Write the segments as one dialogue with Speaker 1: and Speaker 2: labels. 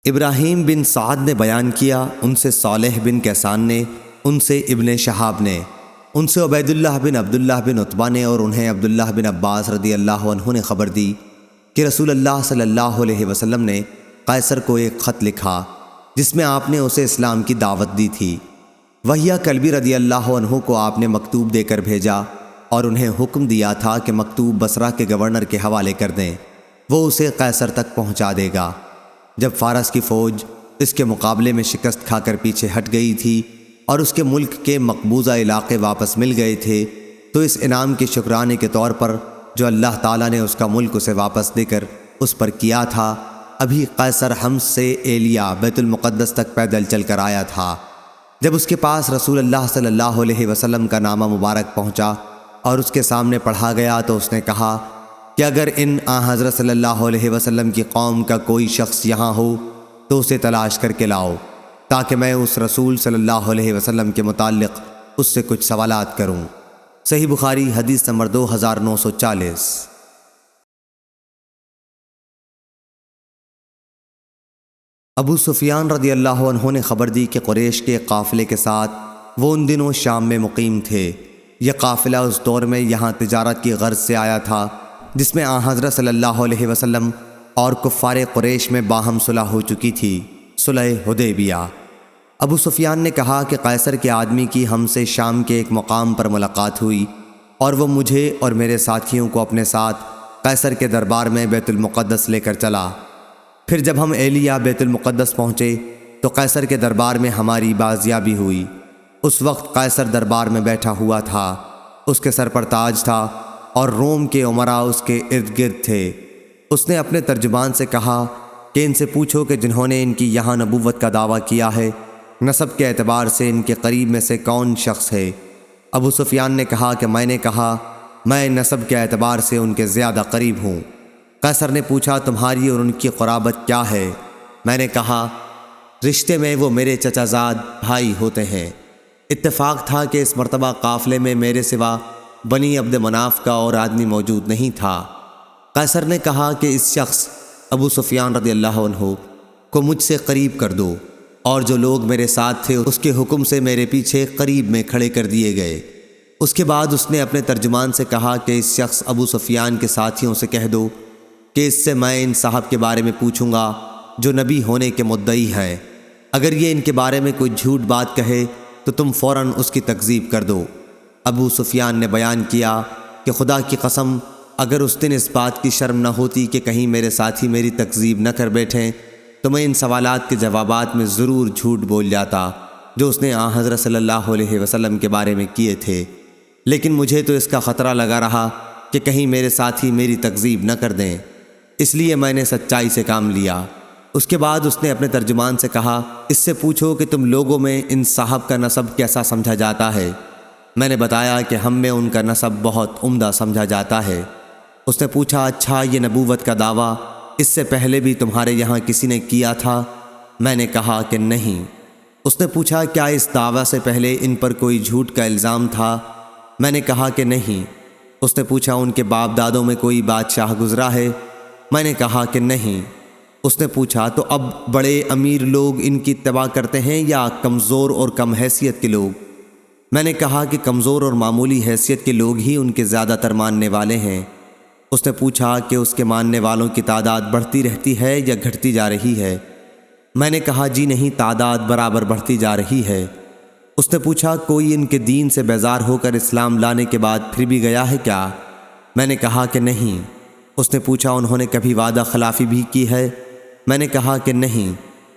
Speaker 1: ابراہیم بن سعد نے بیان کیا، ان سے صالح بن کیسان نے، ان سے ابن شہاب نے، ان سے عبید اللہ بن عبداللہ بن عتبہ نے، اور انہیں عبداللہ بن عباس رضی اللہ عنہ نے خبر دی کہ رسول اللہ صلی اللہ علیہ وسلم نے قیصر کو ایک خط لکھا جس میں آپ نے اسے اسلام کی دعوت دی تھی۔ وحیہ کلبی رضی اللہ عنہ کو آپ نے مکتوب دے کر بھیجا اور انہیں حکم دیا تھا کہ مکتوب بصرہ کے گورنر کے حوالے کر دیں، وہ اسے قیصر تک پہنچا دے گا۔ جب فارس کی فوج اس کے مقابلے میں شکست کھا کر پیچھے ہٹ گئی تھی اور اس کے ملک کے مقبوضہ علاقے واپس مل گئے تھے، تو اس انعام کے شکرانے کے طور پر جو اللہ تعالیٰ نے اس کا ملک اسے واپس دے کر اس پر کیا تھا، ابھی قیصر حمص سے ایلیا بیت المقدس تک پیدل چل کر آیا تھا۔ جب اس کے پاس رسول اللہ صلی اللہ علیہ وسلم کا نامہ مبارک پہنچا اور اس کے سامنے پڑھا گیا تو اس نے کہا کہ اگر ان حضرت صلی اللہ علیہ وسلم کی قوم کا کوئی شخص یہاں ہو تو اسے تلاش کر کے لاؤ، تاکہ میں اس رسول صلی اللہ علیہ وسلم کے متعلق اس سے کچھ سوالات کروں۔ صحیح بخاری حدیث نمبر 2940۔ ابو سفیان رضی اللہ عنہ نے خبر دی کہ قریش کے قافلے کے ساتھ وہ ان دنوں شام میں مقیم تھے۔ یہ قافلہ اس دور میں یہاں تجارت کی غرض سے آیا تھا جس میں حضرت صلی اللہ علیہ وسلم اور کفار قریش میں باہم صلح ہو چکی تھی، صلح حدیبیہ۔ ابو سفیان نے کہا کہ قیصر کے آدمی کی ہم سے شام کے ایک مقام پر ملاقات ہوئی اور وہ مجھے اور میرے ساتھیوں کو اپنے ساتھ قیصر کے دربار میں بیت المقدس لے کر چلا۔ پھر جب ہم ایلیا بیت المقدس پہنچے تو قیصر کے دربار میں ہماری بازیابی ہوئی۔ اس وقت قیصر دربار میں بیٹھا ہوا تھا، اس کے سر پر تاج تھا اور روم کے امراء اس کے ارد گرد تھے۔ اس نے اپنے ترجمان سے کہا کہ ان سے پوچھو کہ جنہوں نے ان کی یہاں نبوت کا دعویٰ کیا ہے، نسب کے اعتبار سے ان کے قریب میں سے کون شخص ہے؟ ابو سفیان نے کہا کہ میں نے کہا میں نسب کے اعتبار سے ان کے زیادہ قریب ہوں۔ قیصر نے پوچھا تمہاری اور ان کی قرابت کیا ہے؟ میں نے کہا رشتے میں وہ میرے چچا زاد بھائی ہوتے ہیں۔ اتفاق تھا کہ اس مرتبہ قافلے میں میرے سوا بنی عبد مناف کا اور آدمی موجود نہیں تھا۔ قیصر نے کہا کہ اس شخص ابو سفیان رضی اللہ عنہ کو مجھ سے قریب کر دو، اور جو لوگ میرے ساتھ تھے اس کے حکم سے میرے پیچھے قریب میں کھڑے کر دیے گئے۔ اس کے بعد اس نے اپنے ترجمان سے کہا کہ اس شخص ابو سفیان کے ساتھیوں سے کہہ دو کہ اس سے میں ان صاحب کے بارے میں پوچھوں گا جو نبی ہونے کے مدعی ہیں۔ اگر یہ ان کے بارے میں کوئی جھوٹ بات کہے تو تم فوراً اس کی تکذیب کر دو۔ ابو سفیان نے بیان کیا کہ خدا کی قسم اگر اس دن اس بات کی شرم نہ ہوتی کہ کہیں میرے ساتھی میری تکذیب نہ کر بیٹھیں تو میں ان سوالات کے جوابات میں ضرور جھوٹ بول جاتا جو اس نے حضرت صلی اللہ علیہ وسلم کے بارے میں کیے تھے، لیکن مجھے تو اس کا خطرہ لگا رہا کہ کہیں میرے ساتھی میری تکذیب نہ کر دیں، اس لیے میں نے سچائی سے کام لیا۔ اس کے بعد اس نے اپنے ترجمان سے کہا اس سے پوچھو کہ تم لوگوں میں ان صاحب کا نسب کیسا سمجھا جاتا ہے؟ میں نے بتایا کہ ہم میں ان کا نسب بہت عمدہ سمجھا جاتا ہے۔ اس نے پوچھا اچھا یہ نبوت کا دعویٰ اس سے پہلے بھی تمہارے یہاں کسی نے کیا تھا؟ میں نے کہا کہ نہیں۔ اس نے پوچھا کیا اس دعویٰ سے پہلے ان پر کوئی جھوٹ کا الزام تھا؟ میں نے کہا کہ نہیں۔ اس نے پوچھا ان کے باپ دادوں میں کوئی بادشاہ گزرا ہے؟ میں نے کہا کہ نہیں۔ اس نے پوچھا تو اب بڑے امیر لوگ ان کی اتباع کرتے ہیں یا کمزور اور کم حیثیت کے لوگ؟ میں نے کہا کہ کمزور اور معمولی حیثیت کے لوگ ہی ان کے زیادہ تر ماننے والے ہیں۔ اس نے پوچھا کہ اس کے ماننے والوں کی تعداد بڑھتی رہتی ہے یا گھٹتی جا رہی ہے؟ میں نے کہا جی نہیں، تعداد برابر بڑھتی جا رہی ہے۔ اس نے پوچھا کوئی ان کے دین سے بیزار ہو کر اسلام لانے کے بعد پھر بھی گیا ہے کیا؟ میں نے کہا کہ نہیں۔ اس نے پوچھا انہوں نے کبھی وعدہ خلافی بھی کی ہے؟ میں نے کہا کہ نہیں،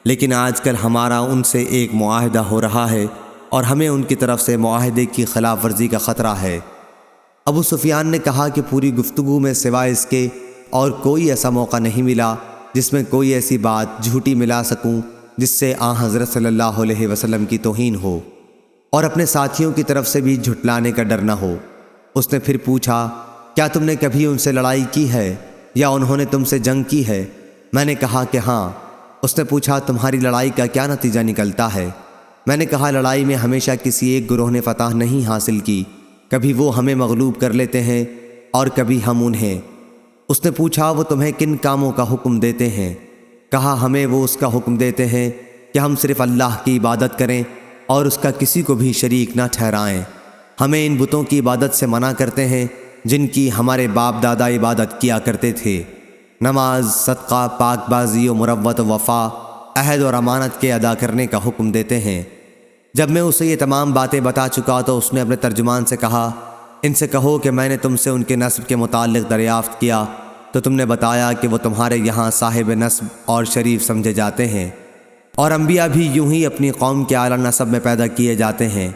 Speaker 1: لیکن آج کل ہمارا ان سے ایک معاہدہ ہو رہا ہے اور ہمیں ان کی طرف سے معاہدے کی خلاف ورزی کا خطرہ ہے۔ ابو سفیان نے کہا کہ پوری گفتگو میں سوائے اس کے اور کوئی ایسا موقع نہیں ملا جس میں کوئی ایسی بات جھوٹی ملا سکوں جس سے حضرت صلی اللہ علیہ وسلم کی توہین ہو اور اپنے ساتھیوں کی طرف سے بھی جھٹلانے کا ڈر نہ ہو۔ اس نے پھر پوچھا کیا تم نے کبھی ان سے لڑائی کی ہے یا انہوں نے تم سے جنگ کی ہے؟ میں نے کہا کہ ہاں۔ اس نے پوچھا تمہاری لڑائی کا کیا نتیجہ نکلتا ہے؟ میں نے کہا لڑائی میں ہمیشہ کسی ایک گروہ نے فتح نہیں حاصل کی، کبھی وہ ہمیں مغلوب کر لیتے ہیں اور کبھی ہم انہیں۔ اس نے پوچھا وہ تمہیں کن کاموں کا حکم دیتے ہیں؟ کہا ہمیں وہ اس کا حکم دیتے ہیں کہ ہم صرف اللہ کی عبادت کریں اور اس کا کسی کو بھی شریک نہ ٹھہرائیں۔ ہمیں ان بتوں کی عبادت سے منع کرتے ہیں جن کی ہمارے باپ دادا عبادت کیا کرتے تھے۔ نماز، صدقہ، پاک بازی و مروت و وفا، عہد اور امانت کے ادا کرنے کا حکم دیتے ہیں۔ جب میں اسے یہ تمام باتیں بتا چکا تو اس نے اپنے ترجمان سے کہا، ان سے کہو کہ میں نے تم سے ان کے نسب کے متعلق دریافت کیا تو تم نے بتایا کہ وہ تمہارے یہاں صاحب نسب اور شریف سمجھے جاتے ہیں، اور انبیاء بھی یوں ہی اپنی قوم کے اعلیٰ نسب میں پیدا کیے جاتے ہیں۔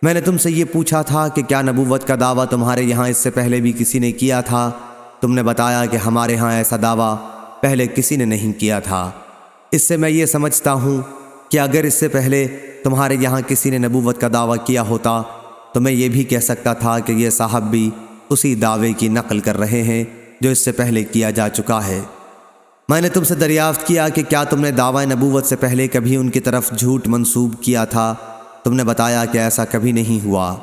Speaker 1: میں نے تم سے یہ پوچھا تھا کہ کیا نبوت کا دعویٰ تمہارے یہاں اس سے پہلے بھی کسی نے کیا تھا؟ تم نے بتایا کہ ہمارے ہاں ایسا دعویٰ پہلے کسی نے نہیں کیا تھا۔ اس سے میں یہ سمجھتا ہوں کہ اگر اس سے پہلے تمہارے یہاں کسی نے نبوت کا دعویٰ کیا ہوتا تو میں یہ بھی کہہ سکتا تھا کہ یہ صاحب بھی اسی دعوے کی نقل کر رہے ہیں جو اس سے پہلے کیا جا چکا ہے۔ میں نے تم سے دریافت کیا کہ کیا تم نے دعویٰ نبوت سے پہلے کبھی ان کی طرف جھوٹ منسوب کیا تھا؟ تم نے بتایا کہ ایسا کبھی نہیں ہوا۔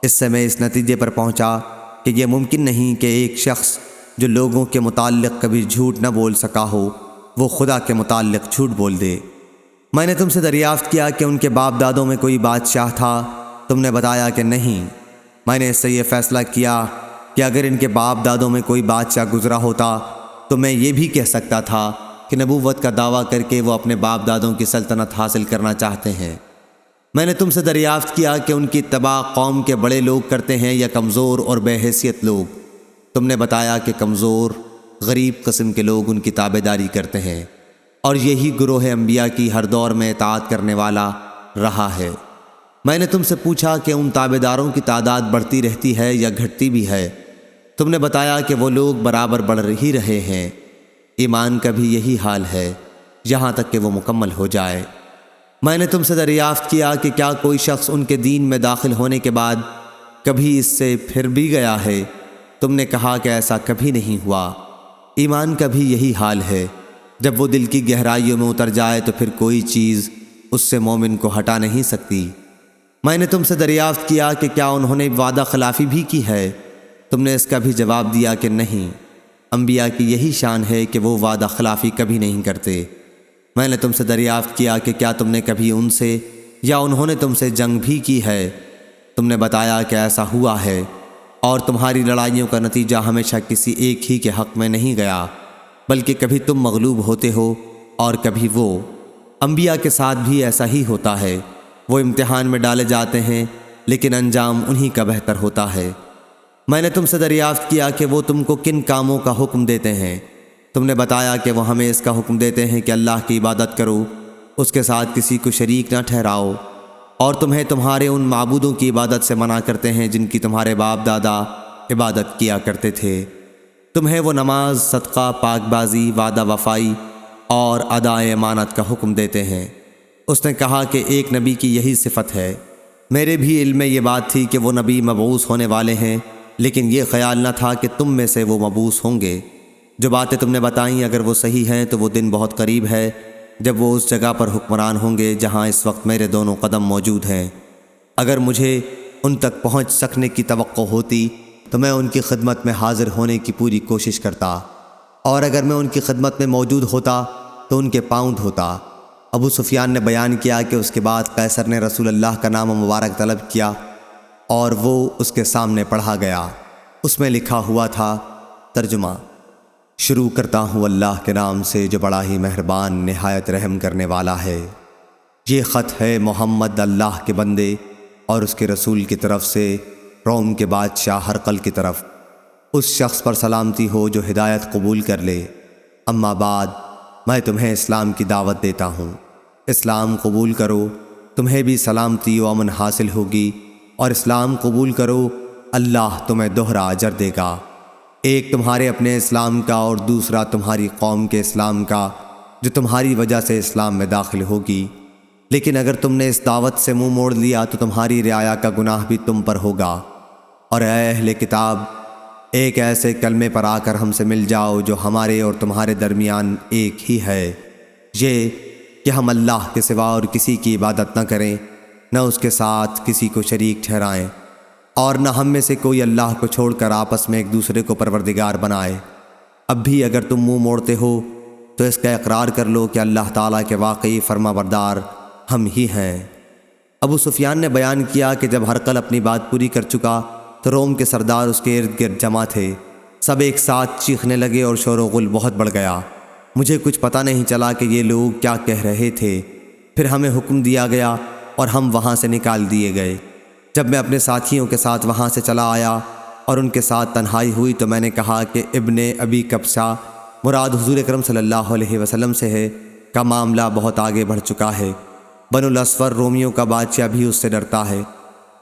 Speaker 1: اس سے میں اس نتیجے پر پہنچا کہ یہ ممکن نہیں کہ ایک شخص جو لوگوں کے متعلق کبھی جھوٹ نہ بول سکا ہو وہ خدا کے متعلق جھوٹ بول دے۔ میں نے تم سے دریافت کیا کہ ان کے باپ دادوں میں کوئی بادشاہ تھا؟ تم نے بتایا کہ نہیں۔ میں نے اس سے یہ فیصلہ کیا کہ اگر ان کے باپ دادوں میں کوئی بادشاہ گزرا ہوتا تو میں یہ بھی کہہ سکتا تھا کہ نبوت کا دعویٰ کر کے وہ اپنے باپ دادوں کی سلطنت حاصل کرنا چاہتے ہیں۔ میں نے تم سے دریافت کیا کہ ان کی اتباع قوم کے بڑے لوگ کرتے ہیں یا کمزور اور بے حیثیت لوگ؟ تم نے بتایا کہ کمزور، غریب قسم کے لوگ ان کی تابعداری کرتے ہیں، اور یہی گروہ انبیاء کی ہر دور میں اطاعت کرنے والا رہا ہے۔ میں نے تم سے پوچھا کہ ان تابعداروں کی تعداد بڑھتی رہتی ہے یا گھٹتی بھی ہے؟ تم نے بتایا کہ وہ لوگ برابر بڑھ ہی رہے ہیں۔ ایمان کا بھی یہی حال ہے یہاں تک کہ وہ مکمل ہو جائے۔ میں نے تم سے دریافت کیا کہ کیا کوئی شخص ان کے دین میں داخل ہونے کے بعد کبھی اس سے پھر بھی گیا ہے؟ تم نے کہا کہ ایسا کبھی نہیں ہوا۔ ایمان کا بھی یہی حال ہے، جب وہ دل کی گہرائیوں میں اتر جائے تو پھر کوئی چیز اس سے مومن کو ہٹا نہیں سکتی۔ میں نے تم سے دریافت کیا کہ کیا انہوں نے وعدہ خلافی بھی کی ہے؟ تم نے اس کا بھی جواب دیا کہ نہیں۔ انبیاء کی یہی شان ہے کہ وہ وعدہ خلافی کبھی نہیں کرتے۔ میں نے تم سے دریافت کیا کہ کیا تم نے کبھی ان سے یا انہوں نے تم سے جنگ بھی کی ہے؟ تم نے بتایا کہ ایسا ہوا ہے، اور تمہاری لڑائیوں کا نتیجہ ہمیشہ کسی ایک ہی کے حق میں نہیں گیا، بلکہ کبھی تم مغلوب ہوتے ہو اور کبھی وہ۔ انبیاء کے ساتھ بھی ایسا ہی ہوتا ہے، وہ امتحان میں ڈالے جاتے ہیں لیکن انجام انہی کا بہتر ہوتا ہے۔ میں نے تم سے دریافت کیا کہ وہ تم کو کن کاموں کا حکم دیتے ہیں؟ تم نے بتایا کہ وہ ہمیں اس کا حکم دیتے ہیں کہ اللہ کی عبادت کرو، اس کے ساتھ کسی کو شریک نہ ٹھہراؤ، اور تمہیں تمہارے ان معبودوں کی عبادت سے منع کرتے ہیں جن کی تمہارے باپ دادا عبادت کیا کرتے تھے۔ تمہیں وہ نماز، صدقہ، پاک بازی، وعدہ وفائی اور ادائے امانت کا حکم دیتے ہیں۔ اس نے کہا کہ ایک نبی کی یہی صفت ہے۔ میرے بھی علم میں یہ بات تھی کہ وہ نبی مبعوث ہونے والے ہیں، لیکن یہ خیال نہ تھا کہ تم میں سے وہ مبعوث ہوں گے۔ جو باتیں تم نے بتائیں اگر وہ صحیح ہیں تو وہ دن بہت قریب ہے جب وہ اس جگہ پر حکمران ہوں گے جہاں اس وقت میرے دونوں قدم موجود ہیں۔ اگر مجھے ان تک پہنچ سکنے کی توقع ہوتی تو میں ان کی خدمت میں حاضر ہونے کی پوری کوشش کرتا، اور اگر میں ان کی خدمت میں موجود ہوتا تو ان کے پاؤں دھوتا۔ ابو سفیان نے بیان کیا کہ اس کے بعد قیصر نے رسول اللہ کا نام مبارک طلب کیا اور وہ اس کے سامنے پڑھا گیا۔ اس میں لکھا ہوا تھا، ترجمہ: شروع کرتا ہوں اللہ کے نام سے جو بڑا ہی مہربان نہایت رحم کرنے والا ہے۔ یہ خط ہے محمد اللہ کے بندے اور اس کے رسول کی طرف سے روم کے بادشاہ ہرقل کی طرف۔ اس شخص پر سلامتی ہو جو ہدایت قبول کر لے۔ اما بعد، میں تمہیں اسلام کی دعوت دیتا ہوں۔ اسلام قبول کرو، تمہیں بھی سلامتی و امن حاصل ہوگی، اور اسلام قبول کرو، اللہ تمہیں دوہرا اجر دے گا۔ ایک تمہارے اپنے اسلام کا اور دوسرا تمہاری قوم کے اسلام کا جو تمہاری وجہ سے اسلام میں داخل ہوگی۔ لیکن اگر تم نے اس دعوت سے منہ موڑ لیا تو تمہاری رعایا کا گناہ بھی تم پر ہوگا۔ اور اے اہل کتاب، ایک ایسے کلمے پر آ کر ہم سے مل جاؤ جو ہمارے اور تمہارے درمیان ایک ہی ہے، یہ کہ ہم اللہ کے سوا اور کسی کی عبادت نہ کریں، نہ اس کے ساتھ کسی کو شریک ٹھہرائیں، اور نہ ہم میں سے کوئی اللہ کو چھوڑ کر آپس میں ایک دوسرے کو پروردگار بنائے۔ اب بھی اگر تم منہ موڑتے ہو تو اس کا اقرار کر لو کہ اللہ تعالیٰ کے واقعی فرما بردار ہم ہی ہیں۔ ابو سفیان نے بیان کیا کہ جب ہرقل اپنی بات پوری کر چکا تو روم کے سردار اس کے ارد گرد جمع تھے۔ سب ایک ساتھ چیخنے لگے اور شور و غل بہت بڑھ گیا۔ مجھے کچھ پتہ نہیں چلا کہ یہ لوگ کیا کہہ رہے تھے۔ پھر ہمیں حکم دیا گیا اور ہم وہاں سے نکال دیے گئے۔ جب میں اپنے ساتھیوں کے ساتھ وہاں سے چلا آیا اور ان کے ساتھ تنہائی ہوئی تو میں نے کہا کہ ابن ابی کبشہ مراد حضور اکرم صلی اللہ علیہ وسلم سے ہے کا معاملہ بہت آگے بڑھ چکا ہے۔ بنو الاسفر رومیوں کا بادشاہ بھی اس سے ڈرتا ہے۔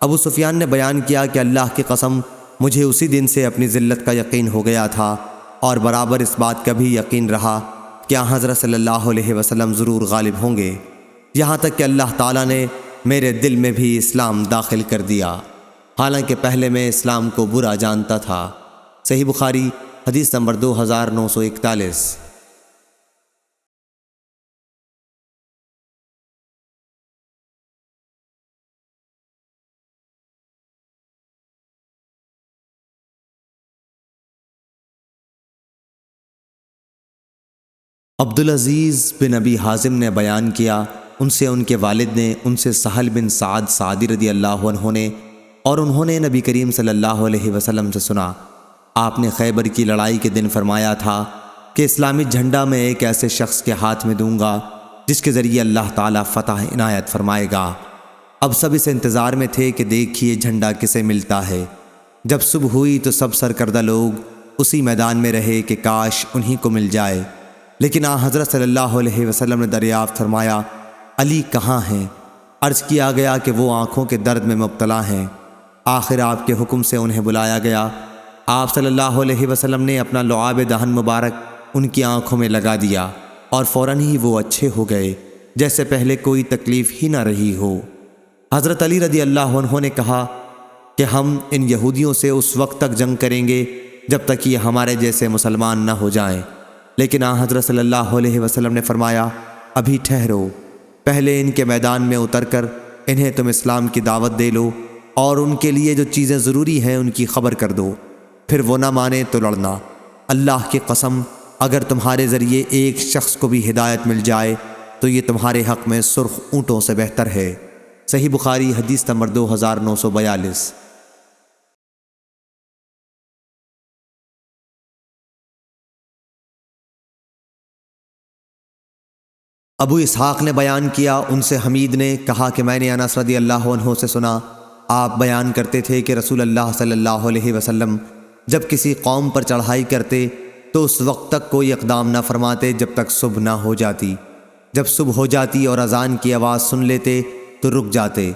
Speaker 1: ابو سفیان نے بیان کیا کہ اللہ کی قسم مجھے اسی دن سے اپنی ذلت کا یقین ہو گیا تھا اور برابر اس بات کا بھی یقین رہا کہ حضرت صلی اللہ علیہ وسلم ضرور غالب ہوں گے، یہاں تک کہ اللہ تعالیٰ نے میرے دل میں بھی اسلام داخل کر دیا، حالانکہ پہلے میں اسلام کو برا جانتا تھا۔ صحیح بخاری حدیث نمبر 2941۔ عبدالعزیز بن ابی حازم نے بیان کیا، ان سے ان کے والد نے، ان سے سہل بن سعد سعدی رضی اللہ عنہ نے، اور انہوں نے نبی کریم صلی اللہ علیہ وسلم سے سنا، آپ نے خیبر کی لڑائی کے دن فرمایا تھا کہ اسلامی جھنڈا میں ایک ایسے شخص کے ہاتھ میں دوں گا جس کے ذریعے اللہ تعالیٰ فتح عنایت فرمائے گا۔ اب سب اس انتظار میں تھے کہ دیکھیے جھنڈا کسے ملتا ہے۔ جب صبح ہوئی تو سب سرکردہ لوگ اسی میدان میں رہے کہ کاش انہی کو مل جائے، لیکن حضرت صلی اللہ علیہ وسلم نے دریافت فرمایا، علی کہاں ہیں؟ عرض کیا گیا کہ وہ آنکھوں کے درد میں مبتلا ہیں۔ آخر آپ کے حکم سے انہیں بلایا گیا۔ آپ صلی اللہ علیہ وسلم نے اپنا لعاب دہن مبارک ان کی آنکھوں میں لگا دیا اور فوراً ہی وہ اچھے ہو گئے، جیسے پہلے کوئی تکلیف ہی نہ رہی ہو۔ حضرت علی رضی اللہ عنہ نے کہا کہ ہم ان یہودیوں سے اس وقت تک جنگ کریں گے جب تک یہ ہمارے جیسے مسلمان نہ ہو جائیں، لیکن حضرت صلی اللہ علیہ وسلم نے فرمایا، ابھی ٹھہرو، پہلے ان کے میدان میں اتر کر انہیں تم اسلام کی دعوت دے لو اور ان کے لیے جو چیزیں ضروری ہیں ان کی خبر کر دو، پھر وہ نہ مانے تو لڑنا۔ اللہ کی قسم اگر تمہارے ذریعے ایک شخص کو بھی ہدایت مل جائے تو یہ تمہارے حق میں سرخ اونٹوں سے بہتر ہے۔ صحیح بخاری حدیث نمبر 2942۔ ابو اسحاق نے بیان کیا، ان سے حمید نے کہا کہ میں نے انس رضی اللہ عنہ سے سنا، آپ بیان کرتے تھے کہ رسول اللہ صلی اللہ علیہ وسلم جب کسی قوم پر چڑھائی کرتے تو اس وقت تک کوئی اقدام نہ فرماتے جب تک صبح نہ ہو جاتی۔ جب صبح ہو جاتی اور اذان کی آواز سن لیتے تو رک جاتے،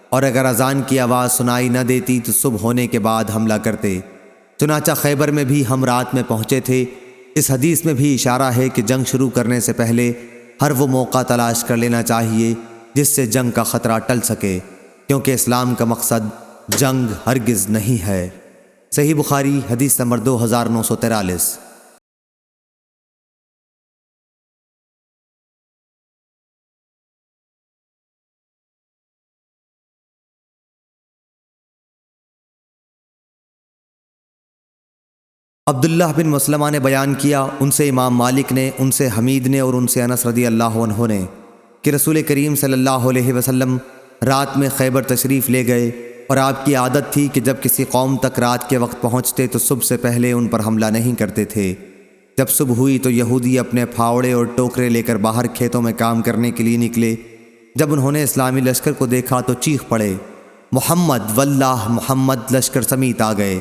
Speaker 1: اور اگر اذان کی آواز سنائی نہ دیتی تو صبح ہونے کے بعد حملہ کرتے۔ چنانچہ خیبر میں بھی ہم رات میں پہنچے تھے۔ اس حدیث میں بھی اشارہ ہے کہ جنگ شروع کرنے سے پہلے ہر وہ موقع تلاش کر لینا چاہیے جس سے جنگ کا خطرہ ٹل سکے، کیونکہ اسلام کا مقصد جنگ ہرگز نہیں ہے۔ صحیح بخاری حدیث نمبر 2943۔ عبداللہ بن مسلمہ نے بیان کیا، ان سے امام مالک نے، ان سے حمید نے اور ان سے انس رضی اللہ عنہ نے کہ رسول کریم صلی اللہ علیہ وسلم رات میں خیبر تشریف لے گئے، اور آپ کی عادت تھی کہ جب کسی قوم تک رات کے وقت پہنچتے تو صبح سے پہلے ان پر حملہ نہیں کرتے تھے۔ جب صبح ہوئی تو یہودی اپنے پھاوڑے اور ٹوکرے لے کر باہر کھیتوں میں کام کرنے کے لیے نکلے۔ جب انہوں نے اسلامی لشکر کو دیکھا تو چیخ پڑے، محمد واللہ محمد، لشکر سمیت آ گئے۔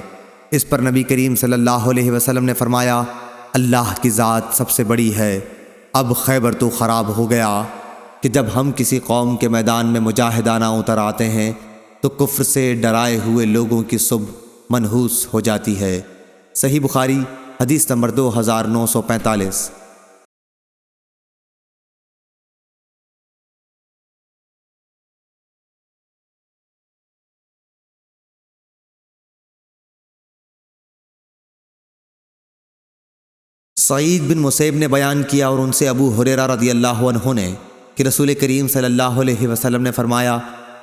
Speaker 1: اس پر نبی کریم صلی اللہ علیہ وسلم نے فرمایا، اللہ کی ذات سب سے بڑی ہے، اب خیبر تو خراب ہو گیا کہ جب ہم کسی قوم کے میدان میں مجاہدانہ اتر آتے ہیں تو کفر سے ڈرائے ہوئے لوگوں کی صبح منحوس ہو جاتی ہے۔ صحیح بخاری حدیث نمبر 2945۔ سعید بن مسیب نے بیان کیا، اور ان سے ابو ہریرہ رضی اللہ عنہ نے کہ رسول کریم صلی اللہ علیہ وسلم نے فرمایا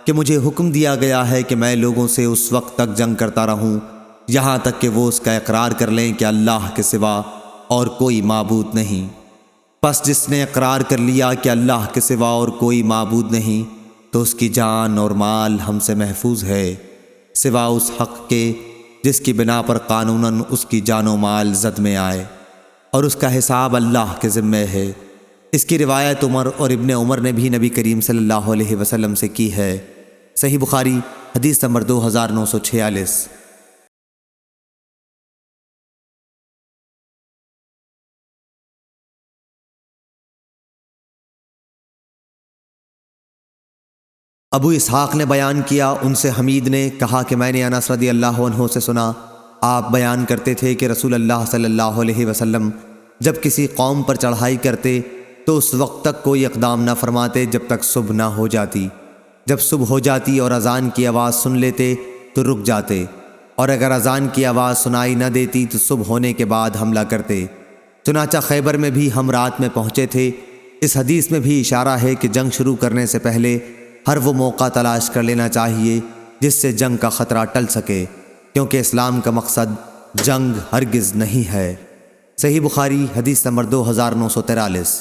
Speaker 1: کہ مجھے حکم دیا گیا ہے کہ میں لوگوں سے اس وقت تک جنگ کرتا رہوں یہاں تک کہ وہ اس کا اقرار کر لیں کہ اللہ کے سوا اور کوئی معبود نہیں۔ پس جس نے اقرار کر لیا کہ اللہ کے سوا اور کوئی معبود نہیں تو اس کی جان اور مال ہم سے محفوظ ہے، سوا اس حق کے جس کی بنا پر قانوناً اس کی جان و مال زد میں آئے، اور اس کا حساب اللہ کے ذمے ہے۔ اس کی روایت عمر اور ابن عمر نے بھی نبی کریم صلی اللہ علیہ وسلم سے کی ہے۔ صحیح بخاری حدیث نمبر 2946۔ ابو اسحاق نے بیان کیا، ان سے حمید نے کہا کہ میں نے انس رضی اللہ عنہ سے سنا، آپ بیان کرتے تھے کہ رسول اللہ صلی اللہ علیہ وسلم جب کسی قوم پر چڑھائی کرتے تو اس وقت تک کوئی اقدام نہ فرماتے جب تک صبح نہ ہو جاتی۔ جب صبح ہو جاتی اور اذان کی آواز سن لیتے تو رک جاتے، اور اگر اذان کی آواز سنائی نہ دیتی تو صبح ہونے کے بعد حملہ کرتے۔ چنانچہ خیبر میں بھی ہم رات میں پہنچے تھے۔ اس حدیث میں بھی اشارہ ہے کہ جنگ شروع کرنے سے پہلے ہر وہ موقع تلاش کر لینا چاہیے جس سے جنگ کا خطرہ ٹل سکے، کیونکہ اسلام کا مقصد جنگ ہرگز نہیں ہے۔ صحیح بخاری حدیث نمبر 2943۔